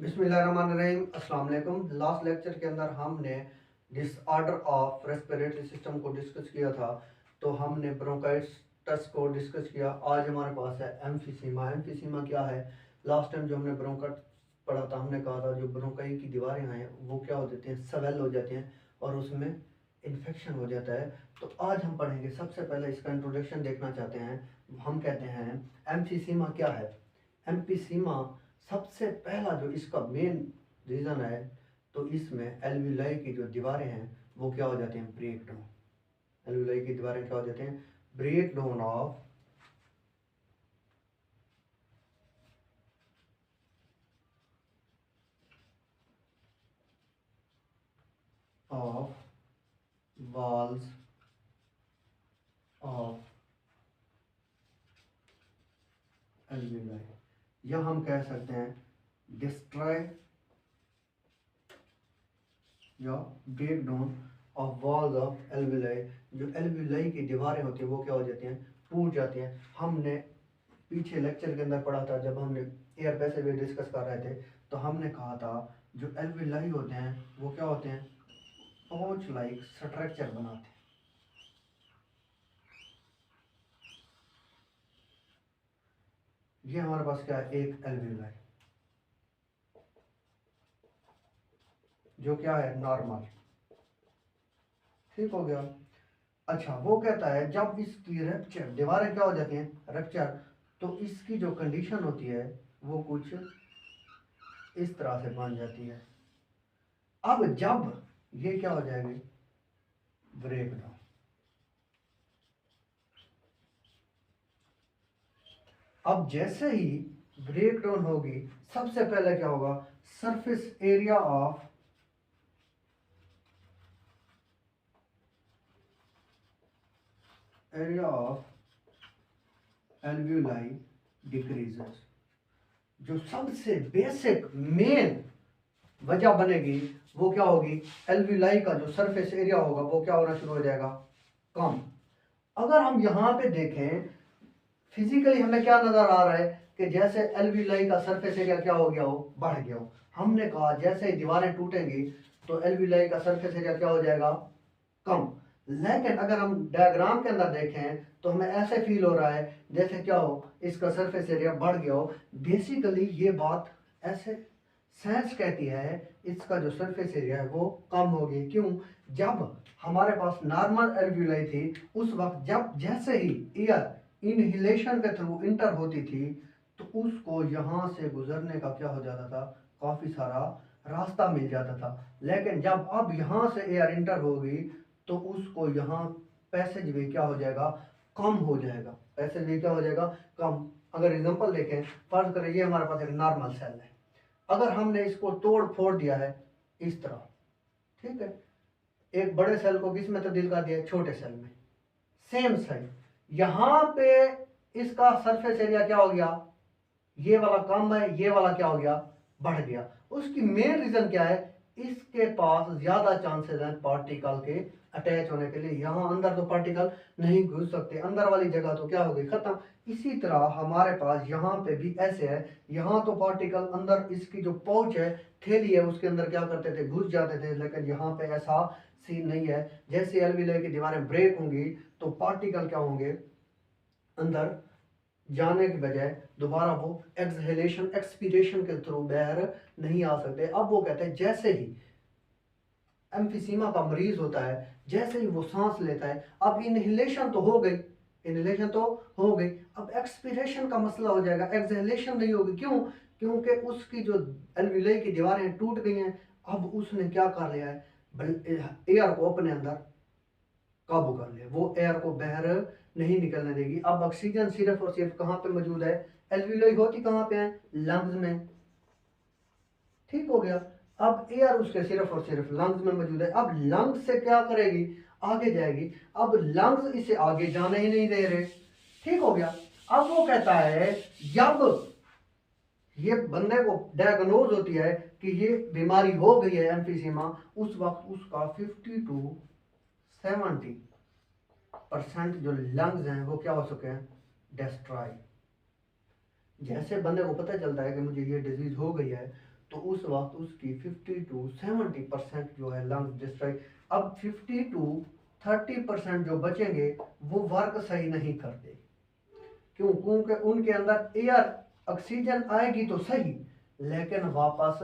बिस्मिल्लाहिर्रहमानिर्रहीम। अस्सलाम वालेकुम। लास्ट लेक्चर के अंदर हमने डिसऑर्डर ऑफ रेस्पिरेटरी सिस्टम को डिस्कस किया था, तो हमने ब्रोंकाइटिस को डिस्कस किया। आज हमारे पास है एम्फीसीमा। एम्फीसीमा क्या है? लास्ट टाइम जो हमने ब्रोंकाइटिस पढ़ा था, हमने कहा था जो ब्रोंकाई की दीवारें हैं वो क्या हो जाती हैं, स्वेल हो जाती हैं और उसमें इन्फेक्शन हो जाता है। तो आज हम पढ़ेंगे, सबसे पहले इसका इंट्रोडक्शन देखना चाहते हैं। हम कहते हैं एम्फीसीमा क्या है। एम्फीसीमा सबसे पहला जो इसका मेन रीज़न है, तो इसमें एल्विलाई की जो दीवारें हैं वो क्या हो जाती हैं, ब्रेक डाउन। एल्विलाई की दीवारें क्या हो जाती हैं, break down of walls of एल्विलाई, या हम कह सकते हैं डिस्ट्रॉय या break down of walls of एल्विलाई। जो एल्विलाई की दीवारें होती हैं वो क्या हो जाती हैं, टूट जाती हैं। हमने पीछे लेक्चर के अंदर पढ़ा था, जब हमने एयर पैसेज वे डिस्कस कर रहे थे, तो हमने कहा था जो एल्विलाई होते हैं वो क्या होते हैं, पोच लाइक स्ट्रक्चर बनाते हैं। ये हमारे पास क्या है, एक एल्विलाई जो क्या है, नॉर्मल। ठीक हो गया। अच्छा, वो कहता है जब इसकी रप्चर, दीवारें क्या हो जाती हैं, रप्चर, तो इसकी जो कंडीशन होती है वो कुछ इस तरह से बन जाती है। अब जब ये क्या हो जाएगी, ब्रेक डाउन। अब जैसे ही ब्रेक डाउन होगी, सबसे पहले क्या होगा, surface area of alveoli decreases. जो सबसे बेसिक मेन वजह बनेगी वो क्या होगी, एल्वियोलाई का जो सरफेस एरिया होगा वो क्या होना शुरू हो जाएगा, कम। अगर हम यहाँ पे देखें फिजिकली, हमें क्या नजर आ रहा है कि जैसे एल्वियोलाई का सरफेस एरिया क्या हो गया हो, बढ़ गया हो। हमने कहा जैसे ही दीवारें टूटेंगी तो एल्वियोलाई का सरफेस एरिया क्या हो जाएगा, कम। लेकिन अगर हम डायग्राम के अंदर देखें तो हमें ऐसे फील हो रहा है जैसे क्या हो, इसका सरफेस एरिया बढ़ गया हो। बेसिकली ये बात ऐसे साइंस कहती है इसका जो सरफेस एरिया है वो कम होगी। क्यों? जब हमारे पास नॉर्मल एल्वियोलाई थी, उस वक्त जब जैसे ही एयर इनहेलेशन के थ्रू इंटर होती थी तो उसको यहाँ से गुजरने का क्या हो जाता था, काफ़ी सारा रास्ता मिल जाता था। लेकिन जब अब यहाँ से एयर इंटर होगी तो उसको यहाँ पैसेज वे क्या हो जाएगा, कम हो जाएगा। पैसेज वे क्या हो जाएगा, कम। अगर एग्जांपल देखें, फर्ज करें ये हमारे पास एक नॉर्मल सेल है, अगर हमने इसको तोड़ फोड़ दिया है इस तरह, ठीक है, एक बड़े सेल को किस में तब्दील कर दिया, छोटे सेल में, सेम साइज। यहाँ पे इसका सरफेस एरिया क्या हो गया, ये वाला कम है, ये वाला क्या हो गया, बढ़ गया। उसकी मेन रीजन क्या है, इसके पास ज्यादा चांसेस हैं पार्टिकल के अटैच होने के लिए। यहाँ अंदर तो पार्टिकल नहीं घुस सकते, अंदर वाली जगह तो क्या हो गई, खत्म। इसी तरह हमारे पास यहाँ पे भी ऐसे है, यहाँ तो पार्टिकल अंदर, इसकी जो पाउच है, थैली है, उसके अंदर क्या करते थे, घुस जाते थे। लेकिन यहाँ पे ऐसा सीन नहीं है। जैसे एल्वियोलाई की दीवारें ब्रेक होंगी तो पार्टिकल क्या होंगे, अंदर जाने के बजाय दोबारा वो एक्सहेलेशन एक्सपीरेशन के थ्रू बाहर नहीं आ सकते। अब वो कहते हैं जैसे ही एम्फीसीमा का मरीज होता है, जैसे ही वो सांस लेता है, अब इनहेलेशन तो हो गई, इनहेलेशन तो हो गई, अब एक्सपीरेशन का मसला हो जाएगा, एक्सहेलेशन नहीं होगी। क्यों? क्योंकि उसकी जो एल्वियोलाई की दीवारें टूट गई हैं। अब उसने क्या कर लिया है, एयर को अपने अंदर काबू कर लिया, वो एयर को बाहर नहीं निकलने देगी। अब ऑक्सीजन सिर्फ और सिर्फ कहाँ पे मौजूद है, एल्वियोलाई होती कहाँ पे है, लंग्स में। ठीक हो गया। अब एयर उसके सिर्फ और सिर्फ लंग्स में मौजूद है। अब लंग्स से क्या करेगी, आगे जाएगी। अब लंग्स इसे आगे जाने ही नहीं दे रहे। ठीक हो गया। अब वो कहता है जब ये बंदे को डायग्नोज होती है कि ये बीमारी हो गई है एम्फीसीमा, उस वक्त उसका 50 to 70% जो लंग्स हैं वो क्या हो चुके हैं, डिस्ट्रॉय। जैसे बंदे को पता चलता है कि मुझे ये डिजीज हो गई है, तो उस वक्त उसकी 50 to 70% जो है लंग्स डिस्ट्रॉय। अब 50 to 30% जो बचेंगे वो वर्क सही नहीं करते। क्यों? क्योंकि उनके अंदर एयर ऑक्सीजन आएगी तो सही, लेकिन वापस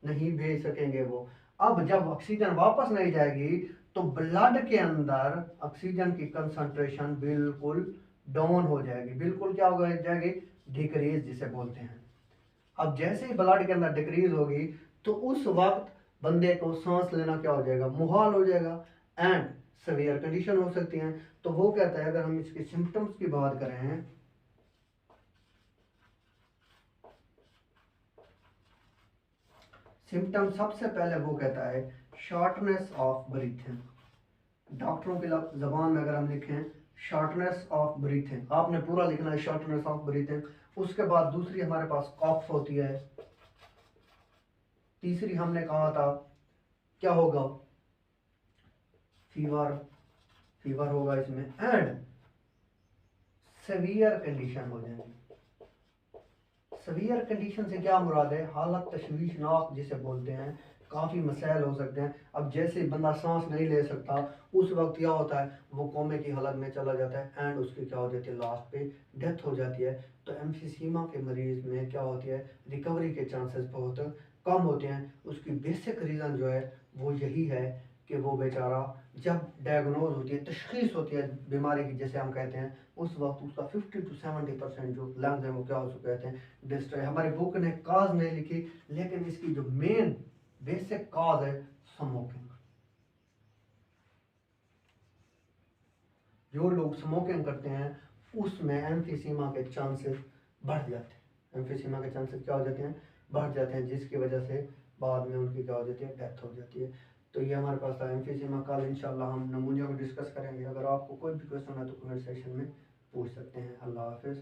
नहीं भेज सकेंगे वो। अब जब ऑक्सीजन वापस नहीं जाएगी तो ब्लड के अंदर ऑक्सीजन की कंसंट्रेशन बिल्कुल डाउन हो जाएगी, बिल्कुल क्या हो जाएगी, डिक्रीज जिसे बोलते हैं। अब जैसे ही ब्लड के अंदर डिक्रीज होगी तो उस वक्त बंदे को सांस लेना क्या हो जाएगा, मुहाल हो जाएगा एंड सीवियर कंडीशन हो सकती है। तो वो कहता है, अगर हम इसके सिम्टम्स की बात करें, सिम्टम सबसे पहले वो कहता है शॉर्टनेस ऑफ ब्रीथिंग। डॉक्टरों की जबान में अगर हम लिखें शॉर्टनेस ऑफ ब्रीथिंग, आपने पूरा लिखना है शॉर्टनेस ऑफ ब्रीथिंग। उसके बाद दूसरी हमारे पास कॉफ होती है। तीसरी हमने कहा था क्या होगा, फीवर, फीवर होगा इसमें एंड सेवियर कंडीशन हो जाएगी। सेवियर कंडीशन से क्या मुराद है, हालत तशवीशनाक जिसे बोलते हैं, काफ़ी मसाइल हो सकते हैं। अब जैसे बंदा सांस नहीं ले सकता उस वक्त क्या होता है, वो कोमे की हालत में चला जाता है एंड उसकी क्या हो जाती है, लास्ट पे डेथ हो जाती है। तो एम्फीसीमा के मरीज में क्या होती है, रिकवरी के चांसेस बहुत कम होते हैं। उसकी बेसिक रीज़न जो है वो यही है कि वो बेचारा जब डायग्नोज होती है, तशखीस होती है बीमारी की जैसे हम कहते हैं, उस वक्त उसका 50 to 70% जो लंग्स हैं वो क्या हो चुके रहते हैं, डिस्ट्रॉय। हमारी बुक ने काज नहीं लिखी, लेकिन इसकी जो मेन बेसिक काज है स्मोकिंग। जो लोग स्मोकिंग करते हैं उसमें एम्फीसीमा के चांसेस बढ़ जाते हैं, एम्फीसीमा के चांसेस क्या हो जाते हैं, बढ़ जाते हैं, जिसकी वजह से बाद में उनकी क्या हो जाती है, डेथ हो जाती है। तो ये हमारे पास था एम्फीसीमा। कल इंशाल्लाह हम नमूनिया को डिस्कस करेंगे। अगर आपको कोई भी क्वेश्चन है तो कमेंट सेक्शन में पूछ सकते हैं। अल्लाह हाफिज़।